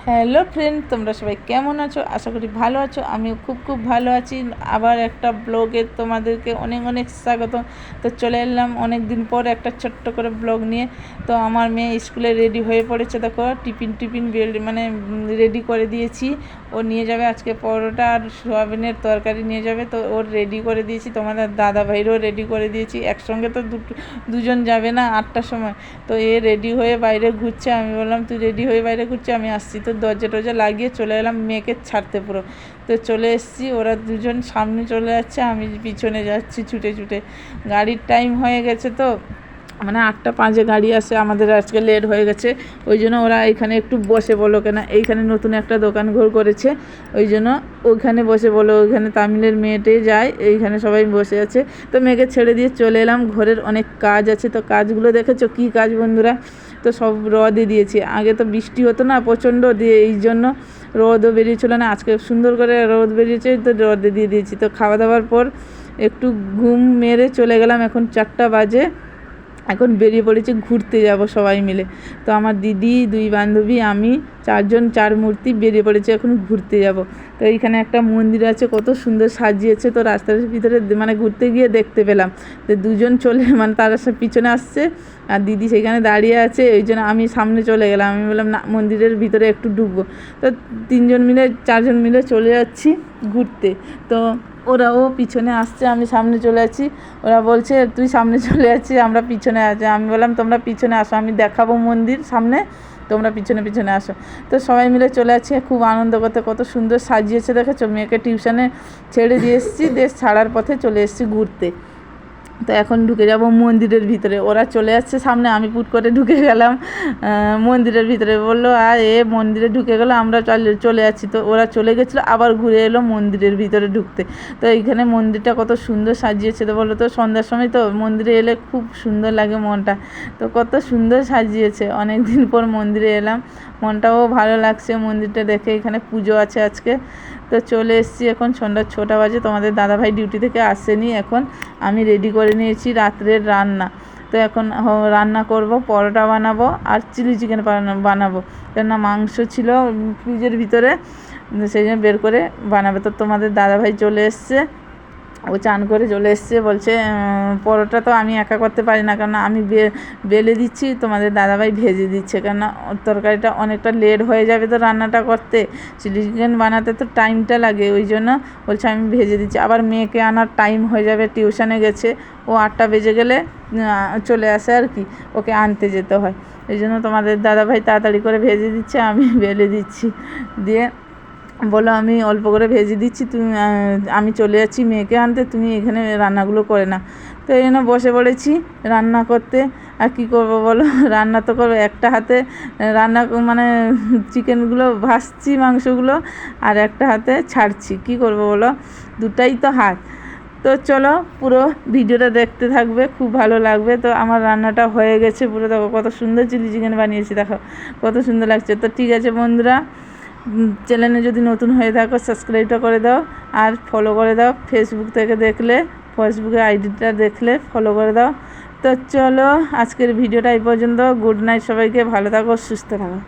Hello friend, তোমরা সবাই কেমন আছো? আশা করি ভালো আছো। আমিও খুব ভালো আছি। আবার একটা ব্লগে তোমাদেরকে অনেক অনেক স্বাগত। তো চলে এলাম অনেক দিন পর একটা ছোট্ট করে ব্লগ নিয়ে। তো আমার মেয়ে স্কুলে রেডি হয়ে পড়েছে, দেখো টিফিন রেডি করে দিয়েছি। ও নিয়ে যাবে আজকে পরোটা আর সোয়াবিনের তরকারি নিয়ে যাবে, তো ওর রেডি করে দিয়েছি। তোমাদের দাদা ভাইরও রেডি করে দিয়েছি। একসঙ্গে তো দুজন যাবে না 8টার সময়। তো এ রেডি হয়ে বাইরে ঘুরছে। আমি বললাম তুই রেডি হয়ে বাইরে ঘুরছে, আমি আসছি। তো দরজা লাগিয়ে চলে এলাম মেয়েকে ছাড়তে পুরো। তো চলে এসেছি, ওরা দুজন সামনে চলে যাচ্ছে, আমি পিছনে যাচ্ছি ছুটে। গাড়ির টাইম হয়ে গেছে, তো মানে 8টা 5-এ গাড়ি আসে, আমাদের আজকে লেট হয়ে গেছে। ওই জন্য ওরা এখানে একটু বসে বলো, কেন এইখানে নতুন একটা দোকান ঘর করেছে, ওই জন্য ওইখানে বসে বলো। ওইখানে তামিলের মেয়েটে যায়, এইখানে সবাই বসে আছে। তো মেয়েকে ছেড়ে দিয়ে চলে এলাম। ঘরের অনেক কাজ আছে, তো কাজগুলো দেখেছো কী কাজ বন্ধুরা? তো সব রদে দিয়েছি। আগে তো বৃষ্টি হতো না প্রচণ্ড, দিয়ে এই জন্য রোদও বেরিয়েছিল না। আজকে সুন্দর করে রোদ বেরিয়েছে, তো রদে দিয়ে দিয়েছি। তো খাওয়া দাওয়ার পর একটু ঘুম মেরে চলে গেলাম। এখন 4টা বাজে, এখন বেরিয়ে পড়েছি ঘুরতে যাব সবাই মিলে। তো আমার দিদি, 2 বান্ধবী, আমি 4 মূর্তি বেরিয়ে পড়েছি এখন ঘুরতে যাব। তো এইখানে একটা মন্দির আছে, কত সুন্দর সাজিয়েছে। তো রাস্তার ভিতরে মানে ঘুরতে গিয়ে দেখতে পেলাম তো দুজন চলে, মানে তারা সব পিছনে আসছে আর দিদি সেখানে দাঁড়িয়ে আছে। ওই জন্য আমি সামনে চলে গেলাম। আমি বললাম না, মন্দিরের ভিতরে একটু ঢুকবো। তো 4জন মিলে চলে যাচ্ছি ঘুরতে। তো ওরাও পিছনে আসছে, আমি সামনে চলে যাচ্ছি। ওরা বলছে তুই সামনে চলে যাচ্ছিস, আমরা পিছনে আছি। আমি বললাম তোমরা পিছনে আসো, আমি দেখাবো মন্দির সামনে, তোমরা পিছনে আসো। তো সবাই মিলে চলে যাচ্ছে খুব আনন্দ করতে। কত সুন্দর সাজিয়েছে দেখেছো। মেয়েকে টিউশনে ছেড়ে দিয়ে এসেছি, দেশ ছাড়ার পথে চলে এসেছি ঘুরতে। তো এখন ঢুকে যাব মন্দিরের ভিতরে। ওরা চলে যাচ্ছে সামনে, আমি পুট করে ঢুকে গেলাম মন্দিরের ভিতরে। বললো আর মন্দিরে ঢুকে গেলো, আমরা চলে যাচ্ছি। তো ওরা চলে গেছিলো, আবার ঘুরে এলো মন্দিরের ভিতরে ঢুকতে। তো এইখানে মন্দিরটা কত সুন্দর সাজিয়েছে। তো বলো তো, সন্ধ্যার সময় তো মন্দিরে এলে খুব সুন্দর লাগে মনটা। তো কত সুন্দর সাজিয়েছে। অনেক দিন পর মন্দিরে এলাম, মনটাও ভালো লাগছে মন্দিরটা দেখে। এখানে পুজো আছে আজকে। তো চলে এসেছি, এখন সন্ধ্যা 6টা বাজে। তোমাদের দাদাভাই ডিউটি থেকে আসেনি, এখন আমি রেডি করে নিয়েছি রাত্রের রান্না। তো এখন রান্না করব, পরোটা বানাবো আর চিলি চিকেন বানাবো। কেননা মাংস ছিল ফ্রিজের ভিতরে, সেই জন্য বের করে বানাবে। তো তোমাদের দাদাভাই চলে এসছে, ও চান করে চলে এসছে। বলছে পরোটা তো আমি একা করতে পারি না, কেননা আমি বেলে দিচ্ছি, তোমাদের দাদাভাই ভেজে দিচ্ছে। কেননা তরকারিটা অনেকটা লেট হয়ে যাবে তো রান্নাটা করতে, চিলি চিকেন বানাতে তো টাইমটা লাগে। ওই জন্য বলছে আমি ভেজে দিচ্ছি। আবার মেয়েকে আনার টাইম হয়ে যাবে, টিউশনে গেছে। ও 8টা বেজে গেলে চলে আসে আর কি, ওকে আনতে যেতে হয়। এই জন্য তোমাদের দাদাভাই তাড়াতাড়ি করে ভেজে দিচ্ছে, আমি বেলে দিচ্ছি। দিয়ে বলো আমি অল্প করে ভেজে দিচ্ছি, তুমি আমি চলে যাচ্ছি মেয়েকে আনতে, তুমি এখানে রান্নাগুলো করে না। তো এই জন্য বসে পড়েছি রান্না করতে। আর কী করবো বলো, রান্না তো করবো। একটা হাতে রান্না মানে চিকেনগুলো ভাজছি, মাংসগুলো, আর একটা হাতে ছাড়ছি। কী করবো বলো, দুটাই তো হাত। তো চলো পুরো ভিডিওটা দেখতে থাকবে, খুব ভালো লাগবে। তো আমার রান্নাটা হয়ে গেছে পুরো, দেখো কত সুন্দর চিলি চিকেন বানিয়েছি, দেখো কত সুন্দর লাগছে। তো ঠিক আছে বন্ধুরা, চ্যানেলে যদি নতুন হয়ে থাকো সাবস্ক্রাইবটা করে দাও আর ফলো করে দাও। ফেসবুক থেকে দেখলে, ফেসবুকে আইডিটা দেখলে ফলো করে দাও। তো চলো আজকের ভিডিওটা এই পর্যন্ত। গুড নাইট সবাইকে, ভালো থাকো, সুস্থ থাকো।